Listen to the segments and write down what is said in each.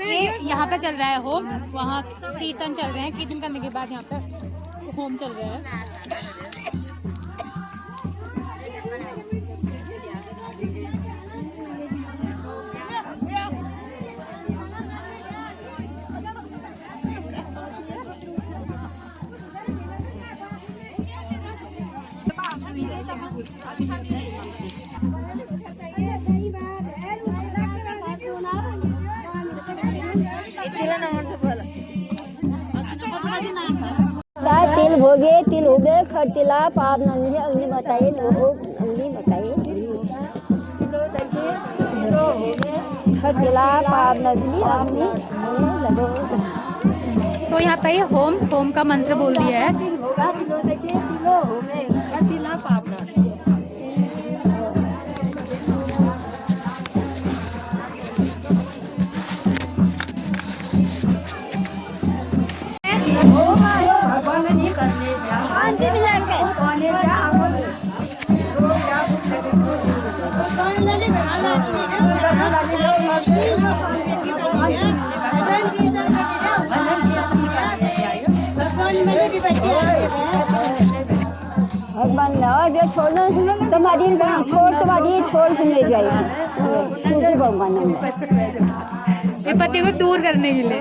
ये यहाँ पे चल रहा है होम, वहाँ कीर्तन चल रहे हैं, कीर्तन करने के बाद यहाँ पे होम चल रहा है। तिल भोगे तिल उगे खरतिला पाप नंदी अग्नि बताइए अग्नि बताइए खरतिला पाप नजली अग्नि लगो। तो यहाँ पे होम का मंत्र बोल दिया है। समाधि छोड़ के ले जाएगी भगवान ये पति को दूर करने के लिए।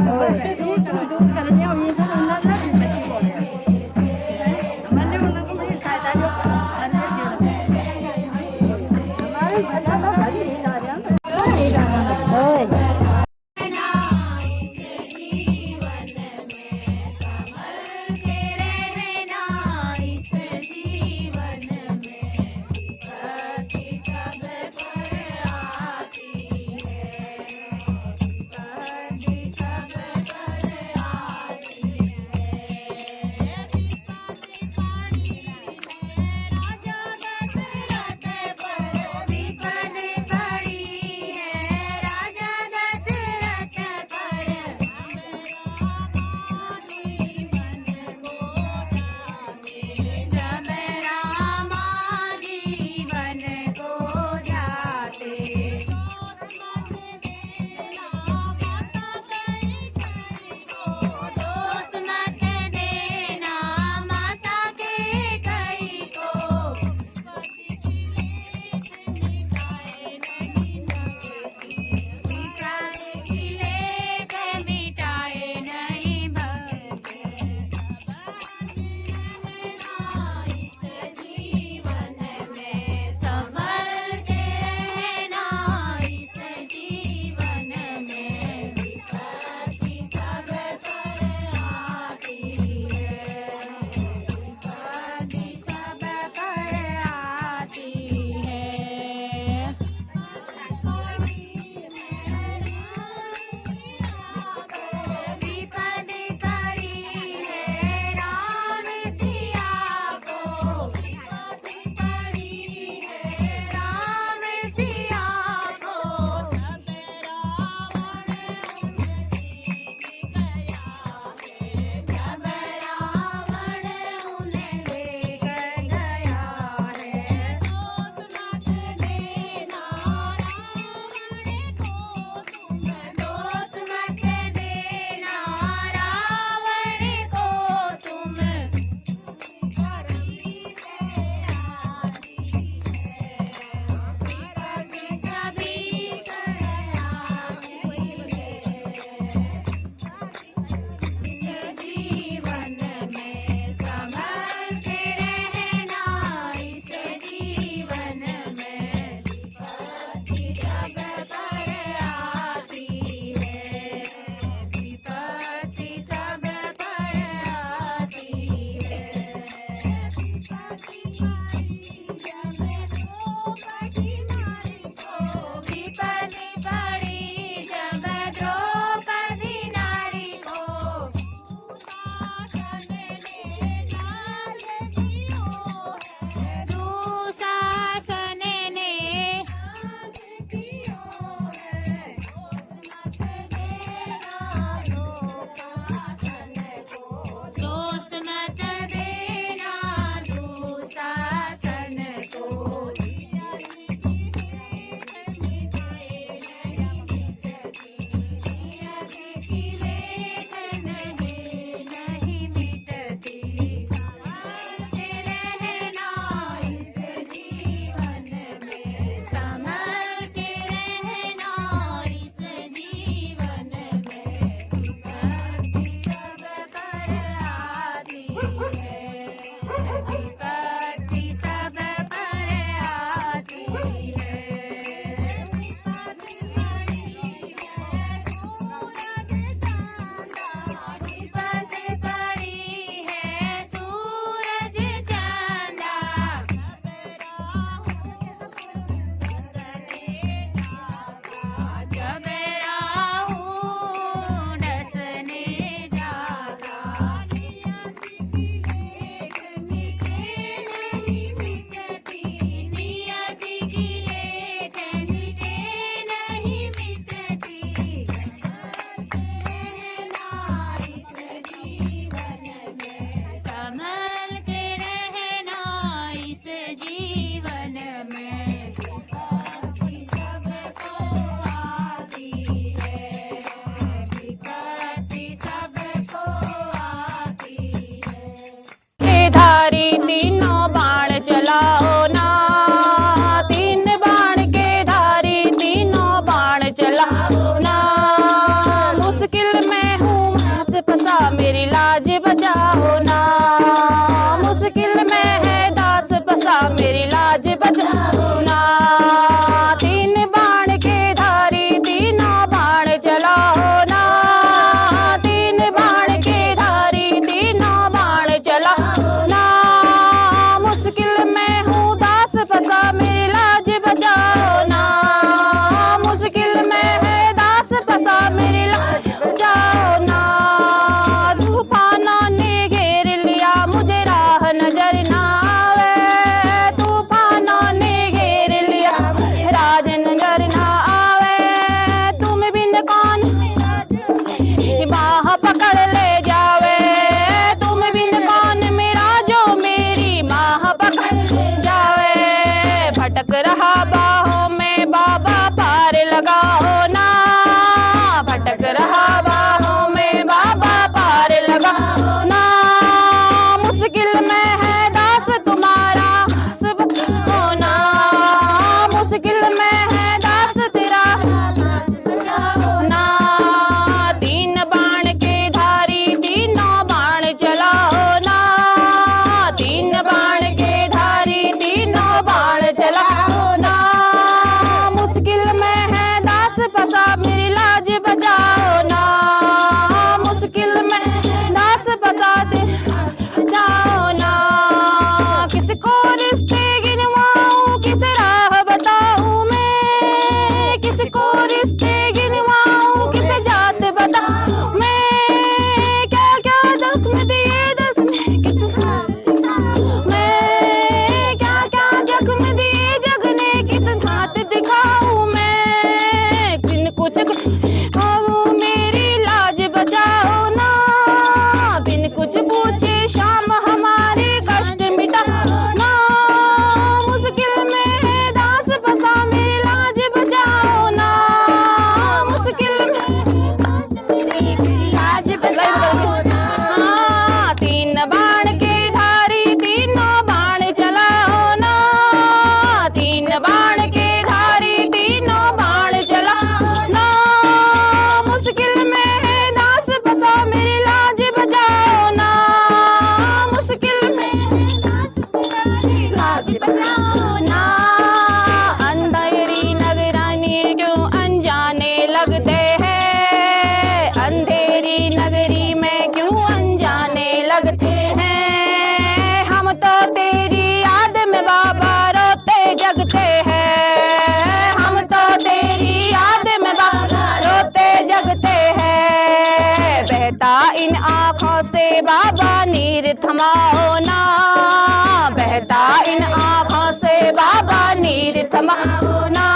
तो तेरी याद में बाबा रोते जगते हैं, हम तो तेरी याद में बाबा रोते जगते हैं। बहता इन आँखों से बाबा नीर थमाओ ना, बहता इन आँखों से बाबा नीर थमाओ ना।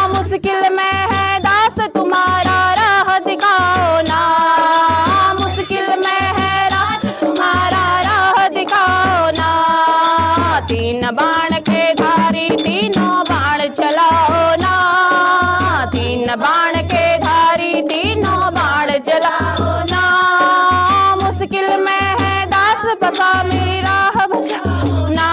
मुश्किल में है दास तुम्हारा राह दिखाओ ना, मुश्किल में है राह तुम्हारा राह दिखाओ ना। तीन बाण के धारी तीनों बाण चलाओ ना, तीन बाण के धारी तीनों बाण चलाओ ना। मुश्किल में है दास बसा मेरी राह बचाओ ना,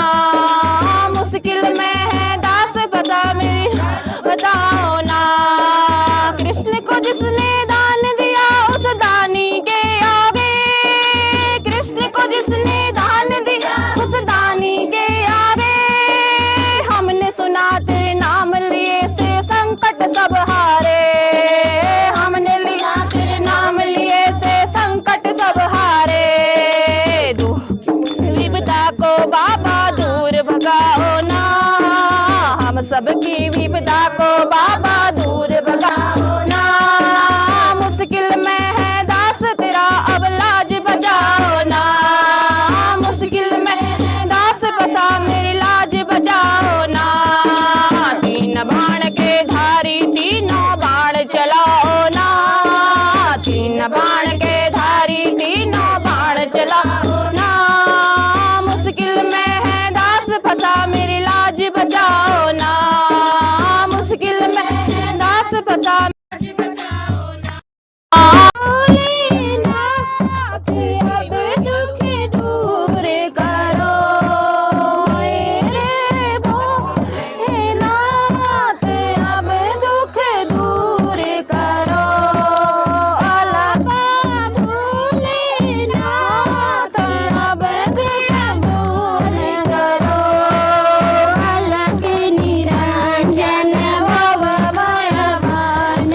मुश्किल में है दास बसा मेरी राह बचाओ ना। कृष्ण को जिसने दान दिया उस दानी के आगे, कृष्ण को जिसने दान दिया उस दानी के आगे। हमने सुना तेरे नाम लिए से संकट सब हारे, हमने लिया तेरे नाम लिए से संकट सब हारे। विपदा को बाबा दूर भगाओ ना, हम सबकी विपदा को बाबा दूर भगाओ ना। मुश्किल में है दास तेरा अब लाज बचाओ ना, मुश्किल में है दास बसा मेरी लाज बचाओ ना। तीन बाण के धारी तीनों बाण चलाओ ना, तीन बाण के धारी तीनों बाण चलाओ ना। मुश्किल में है दास फंसा मेरी लाज बचाओ ना, मुश्किल में है दास फंसा लाज बचाओ ना। भोलेनाथ अब दुख दूर करो रे भोलेनाथ, अब दुख दूर करो। अलका भोलेनाथ अब दुख दूर करो। अलग निरंजन भव भय भान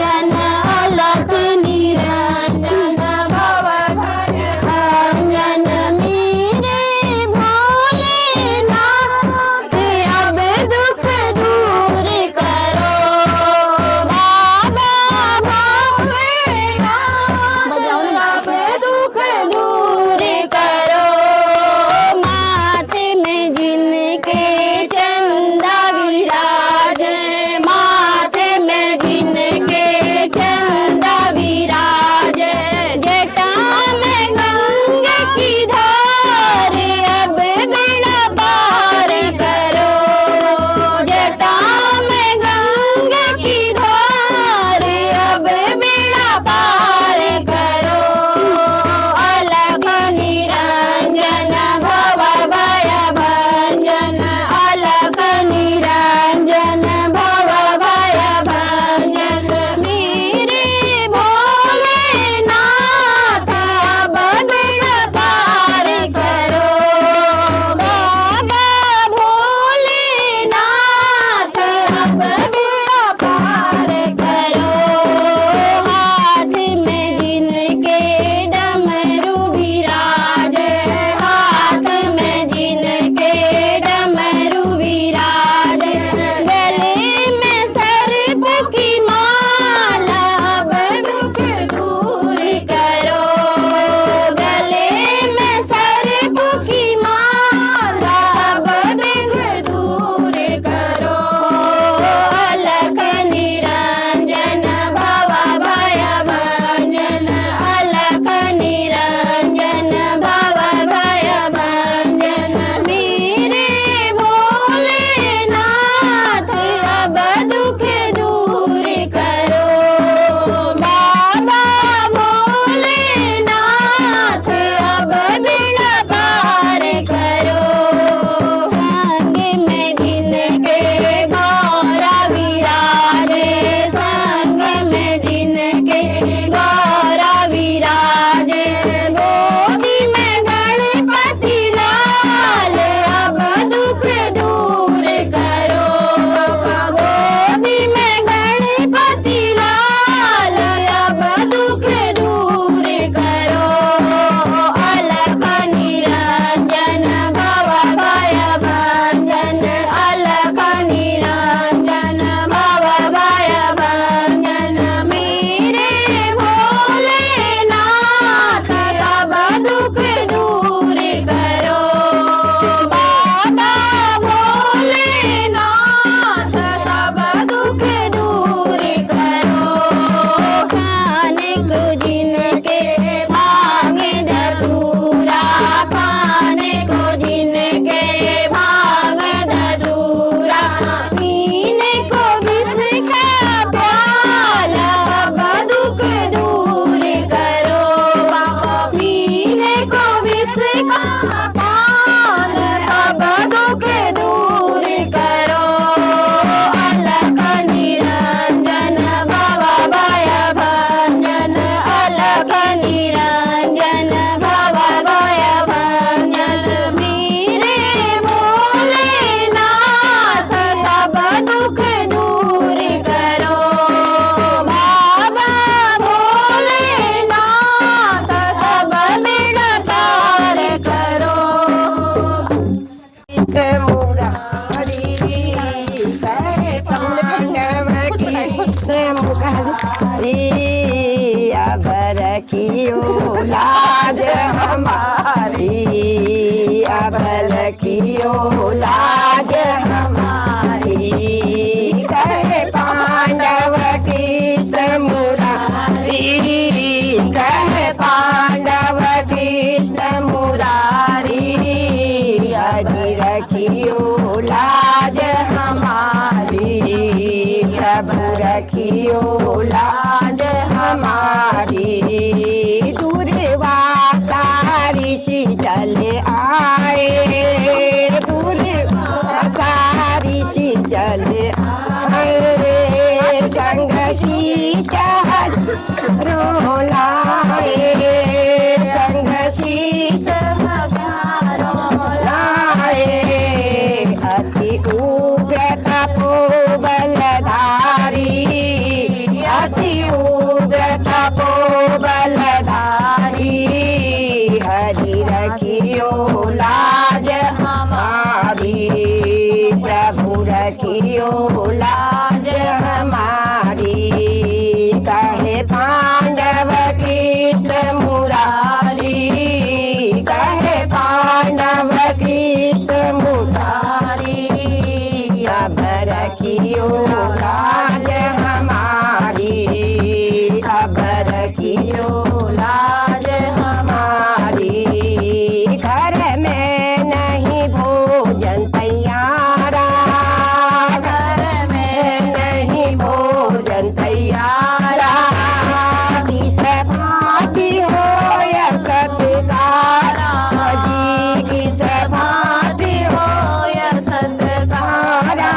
कृष्ण मुरारी कहे पांडव कृष्ण मुरारी अब रखियो लाज हमारी अब रखियो लाज हमारी कहे पांडव कृष्ण मुरारी कहे पांडव कृष्ण मुरारी यदि रखियो लाज हमारी प्रभु रखियो लाज हमारी दुर्वासा ऋषि चले आए दुर्वासा ऋषि चले आए रे संग शीश रोलाए संग शीश लाए अति उग्र तपो बलधारी अति उग्र तपो बलधारी हरि रखियो लाज हमारी प्रभु रखियो लाज हमारी कहे पांडव कृष्ण मुरारी कहे पांडव कृष्ण मुरारी अब रखियो लाज हमारी अब रखियो लाज हमारी घर में नहीं भोजन तैयारा घर में नहीं भोजन तैयारा किस भांति हो या सत्कारा जी किस भांति हो या सत्कारा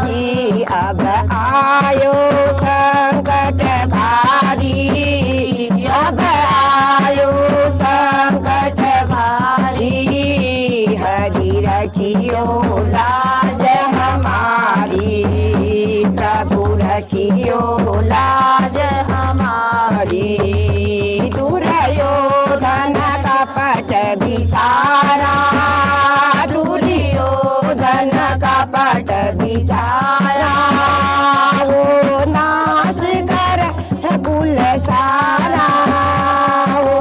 जी अब आयो संकट भारी अब आयो संकट भारी हरि रखियो लाज हमारी प्रभु रखियो लाज हमारी दुर्योधन कपट विचारा दुर्योधन कपट विचारा वो नाश कर कुल सारा वो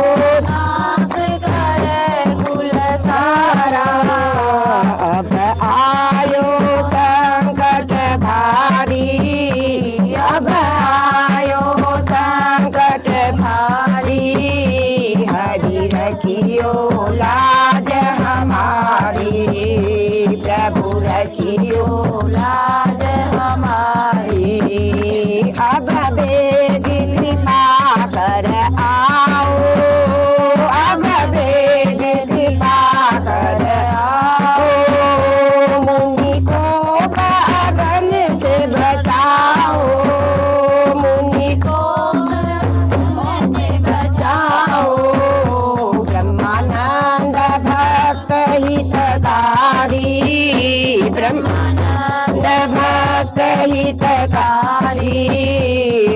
नाश कर कुल सारा अब आयो संकट भारी अब आयो संकट भारी हरि रखियो लाज हमारी प्रभु रखियो लाज हमारी अब वेद कृपा कर आओ अब वेद कृपा कर आओ मुनि को अगन से बचाओ मुनि को अगन से बचाओ ब्रह्मानंद भक्त हितकारी ब्रह्मानंद भक्त हितकारी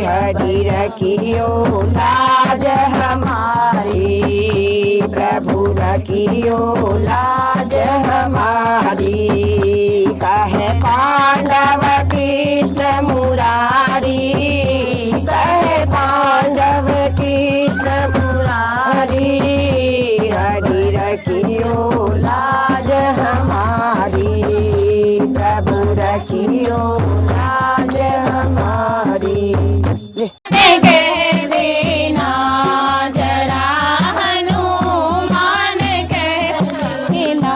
हरि रखियो लाज हमारी प्रभु रखियो लाज हमारी कहे पांडव कृष्ण मुरारी कहे पांडव कृष्ण मुरारी हरि रखियो लाज हमारी प्रभु रखियो लाज हमारी देना जरा हनुमान कहना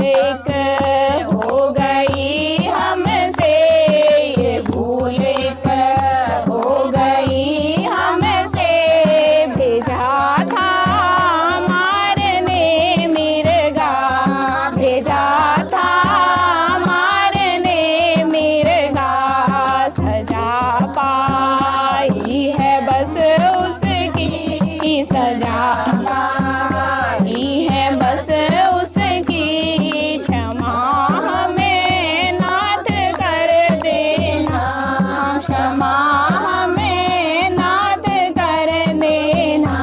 एक हो गई हमसे, ये भूल एक हो गई हमसे। भेजा था मारने मिर्गा, भेजा था मारने मिर्गा। सजा पाई है बस उसकी, सजा पाई है बस उसकी। क्षमा हमें नाथ कर देना, क्षमा हमें नाथ कर देना।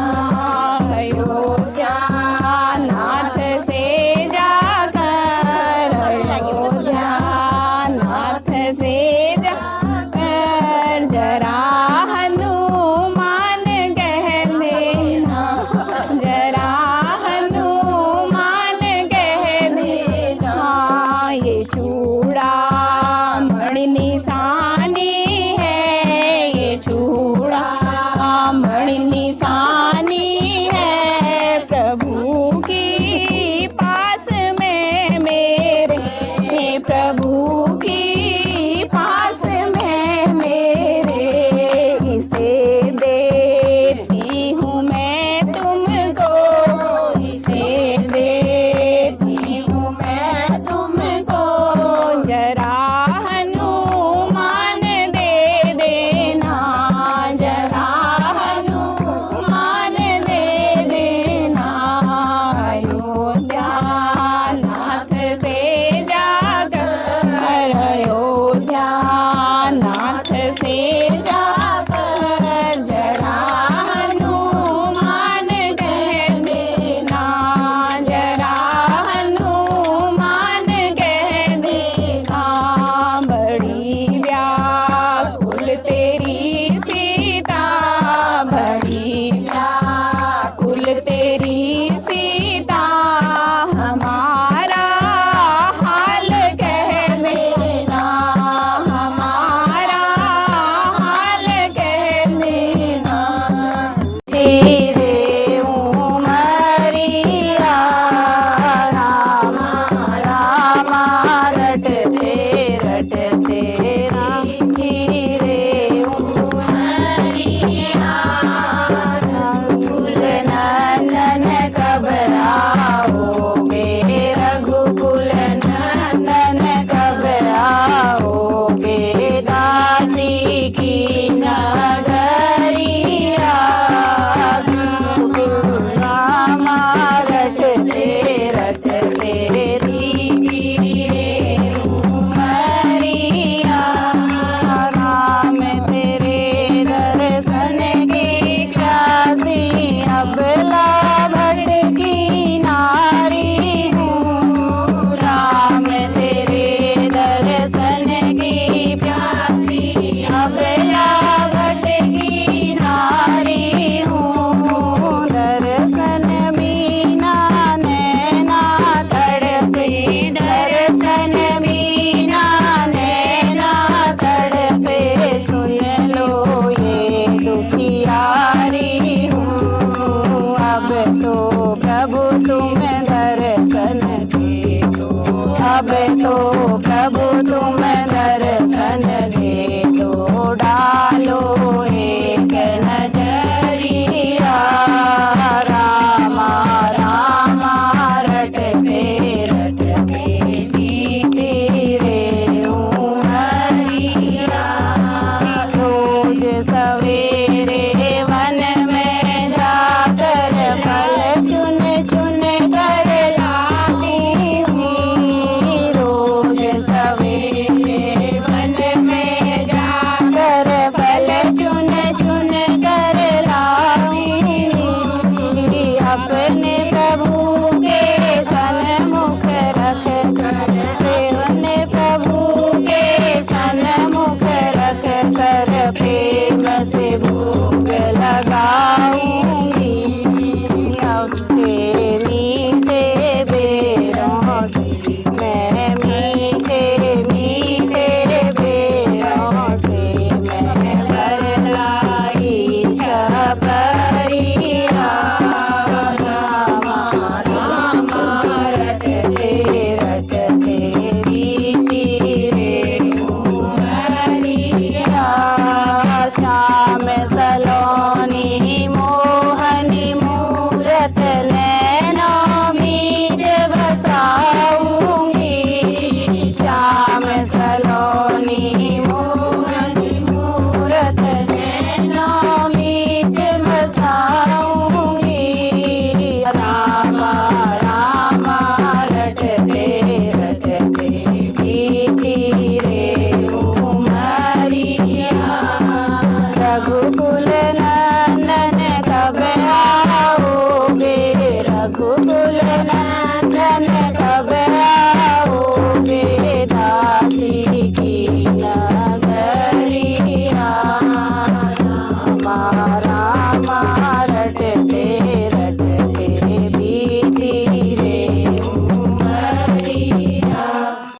अयोध्या नाथ से जाकर, अयोध्या नाथ से जाकर जरा हनुमान कह देना, जरा हनुमान कह देना। ये चूड़ामणि निशानी है, ये चूड़ामणि निशानी है। प्रभु की पास में मेरे, प्रभु की पास में मेरे। इसे देती हूँ मैं तुमको, इसे देती हूँ मैं तुमको। जरा हनुमान दे देना, जरा हनुमान दे देना। अयोध्या नाथ से जाकर, अयोध्या नाथ से जाकर जरा हनुमान कह देना, जरा हनुमान कह देना। बड़ी व्याकुल तेरी सीता, बड़ी व्याकुल तेरी सीता। हमारा हाल कह देना, हमारा हाल कह देना। तेरे उमरिया राम राम रटते रटते रे उमरिया। रघुकुल नंदन कब आओगे, रघुकुल नंदन कब आओगे। दासी की नगरिया राम रटते रटते उमरिया। राम तेरे दर्शन की प्यासी, अबला भटकी नारी हूँ। राम तेरे दर्शन की प्यासी, अबला भटकी नारी हूँ। दर्शन बिना नैना तड़पे, दर्शन बिना नैना तड़पे। सुन लो ये दुखियारी हूँ, अब तो प्रभु तुम दर्शन दे दो, अब तो प्रभु तुम दर्शन दे दो। डालो एक नजरिया रामा रामा रटते रटते बीते रे उमरिया। रोज सवेरे वन में जाकर फल चुन चुन कर लाती हूँ। रोज सवेरे हमारा